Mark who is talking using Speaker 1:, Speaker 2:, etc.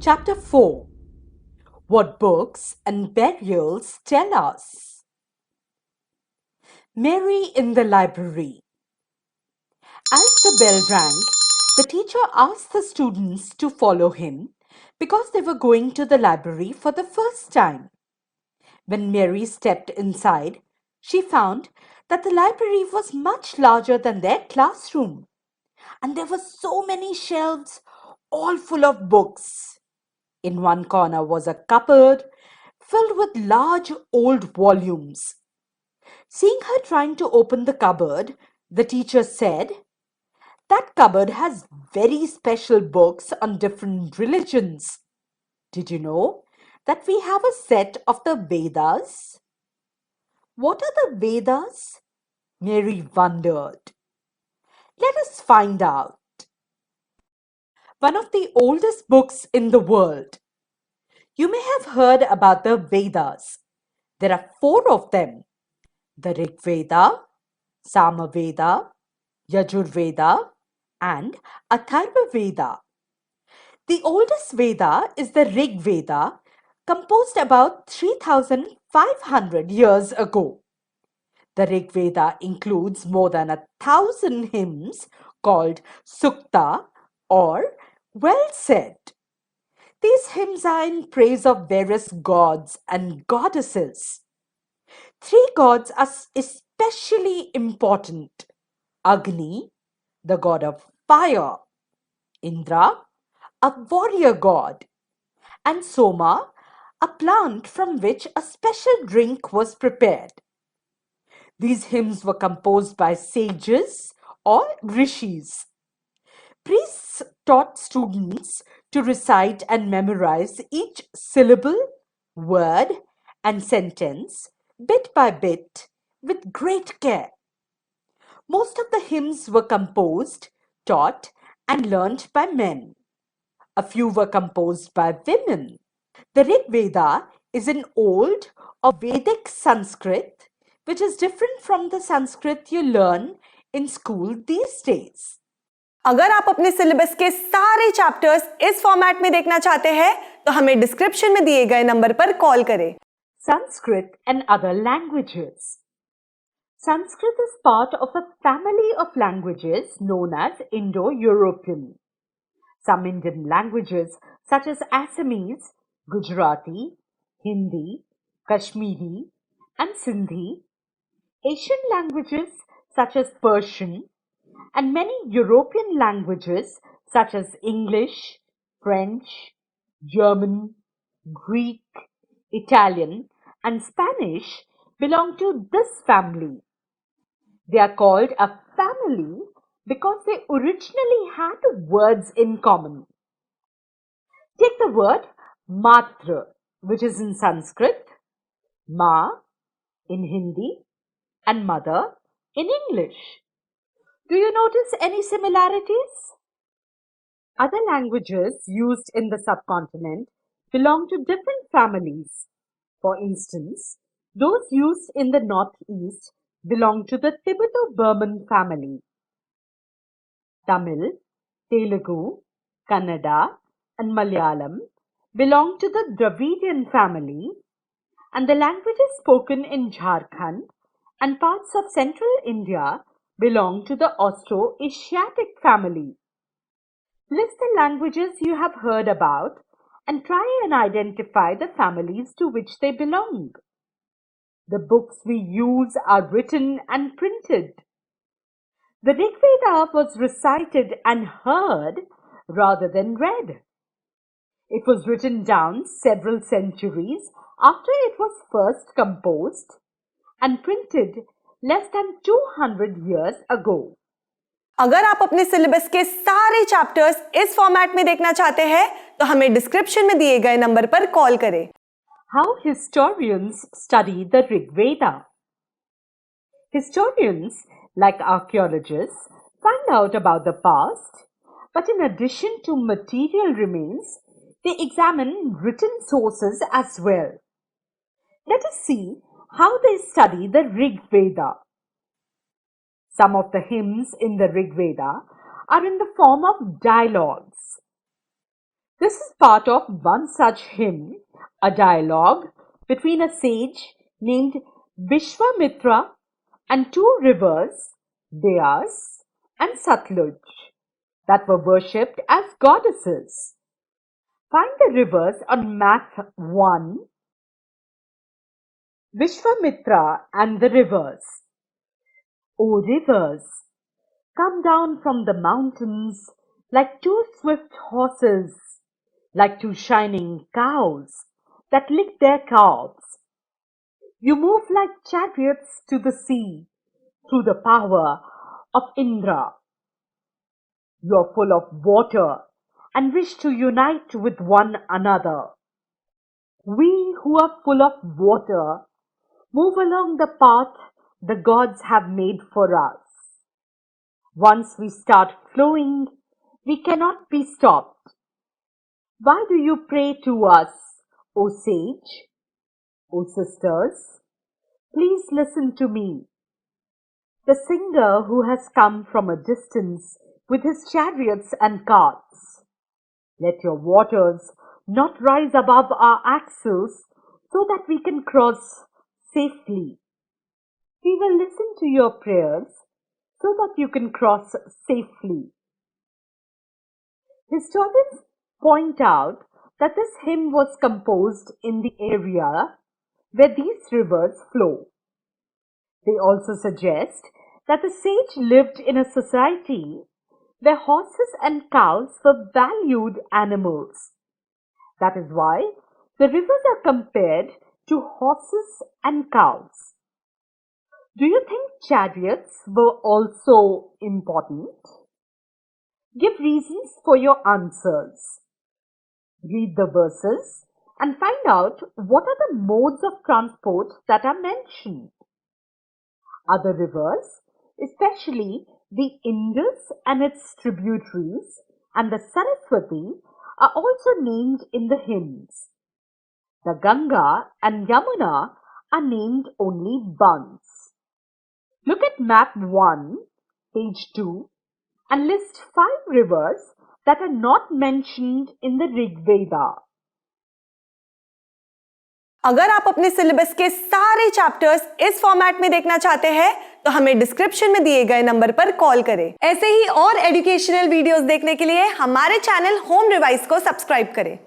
Speaker 1: Chapter 4. What Books and Burials Tell Us. Mary in the Library. As the bell rang, the teacher asked the students to follow him because they were going to the library for the first time. When Mary stepped inside, she found that the library was much larger than their classroom, and there were so many shelves, all full of books. In one corner was a cupboard filled with large old volumes. Seeing her trying to open the cupboard, the teacher said, "That cupboard has very special books on different religions. Did you know that we have a set of the Vedas?" "What are the Vedas?" Mary wondered. "Let us find out." One of the oldest books in the world. You may have heard about the Vedas. There are 4 of them: the Rig Veda, Sama Veda, Yajur Veda, and Atharva Veda. The oldest Veda is the Rig Veda, composed about 3,500 years ago. The Rig Veda includes more than 1,000 hymns called Sukta or Well Said. These hymns are in praise of various gods and goddesses. 3 gods are especially important: Agni, the god of fire; Indra, a warrior god; and Soma, a plant from which a special drink was prepared. These hymns were composed by sages or rishis. Priests taught students to recite and memorize each syllable, word, and sentence bit by bit with great care. Most of the hymns were composed, taught, and learnt by men. A few were composed by women. The Rig Veda is an old or Vedic Sanskrit, which is different from the Sanskrit you learn in school these days.
Speaker 2: अगर आप अपने syllabus के सारे chapters इस format में देखना चाहते हैं तो हमें डिस्क्रिप्शन में दिए गए नंबर पर कॉल करें.
Speaker 1: Sanskrit and other languages. Sanskrit is part of a family of languages known as Indo-European. Some Indian languages such as Assamese, Gujarati, Hindi, Kashmiri, and Sindhi, Asian languages such as Persian, and many European languages such as English, French, German, Greek, Italian, and Spanish belong to this family. They are called a family because they originally had words in common. Take the word Matra, which is in Sanskrit, Ma in Hindi, and Mother in English. Do you notice any similarities? Other languages used in the subcontinent belong to different families. For instance, those used in the northeast belong to the Tibeto-Burman family. Tamil, Telugu, Kannada, and Malayalam belong to the Dravidian family, and the languages spoken in Jharkhand and parts of central India belong to the Austro-Asiatic family. List the languages you have heard about and try and identify the families to which they belong. The books we use are written and printed. The Rig Veda was recited and heard rather than read. It was written down several centuries after it was first composed and printed less than 200 years ago.
Speaker 2: अगर आप अपने syllabus के सारे chapters इस format में देखना चाहते हैं तो हमें डिस्क्रिप्शन में दिए गए नंबर पर कॉल करें.
Speaker 1: How historians study the Rig Veda. Historians, like archaeologists, find out about the past, but in addition to material remains, they examine written sources as well. Let us see how they study the Rig Veda. Some of the hymns in the Rig Veda are in the form of dialogues. This is part of one such hymn, a dialogue between a sage named Vishwamitra and two rivers, Beas and Satluj, that were worshipped as goddesses. Find the rivers on map 1. Vishwamitra and the rivers. O rivers, come down from the mountains like two swift horses, like two shining cows that lick their calves. You move like chariots to the sea through the power of Indra. You are full of water and wish to unite with one another. We who are full of water move along the path the gods have made for us. Once we start flowing, we cannot be stopped. Why do you pray to us, O sage? O sisters, please listen to me. The singer who has come from a distance with his chariots and carts. Let your waters not rise above our axles so that we can cross safely. We will listen to your prayers so that you can cross safely. Historians point out that this hymn was composed in the area where these rivers flow. They also suggest that the sage lived in a society where horses and cows were valued animals. That is why the rivers are compared to horses and cows. Do you think chariots were also important? Give reasons for your answers. Read the verses and find out what are the modes of transport that are mentioned. Other rivers, especially the Indus and its tributaries and the Saraswati, are also named in the hymns. The Ganga and Yamuna are named only once. Look at map 1, page 2, and list 5 rivers that are not mentioned in the Rig Veda.
Speaker 2: अगर आप अपने syllabus के सारे chapters इस format में देखना चाहते हैं तो हमें डिस्क्रिप्शन में दिए गए नंबर पर कॉल करें। ऐसे ही और एजुकेशनल वीडियोस देखने के लिए हमारे चैनल होम रिवाइज को सब्सक्राइब करें।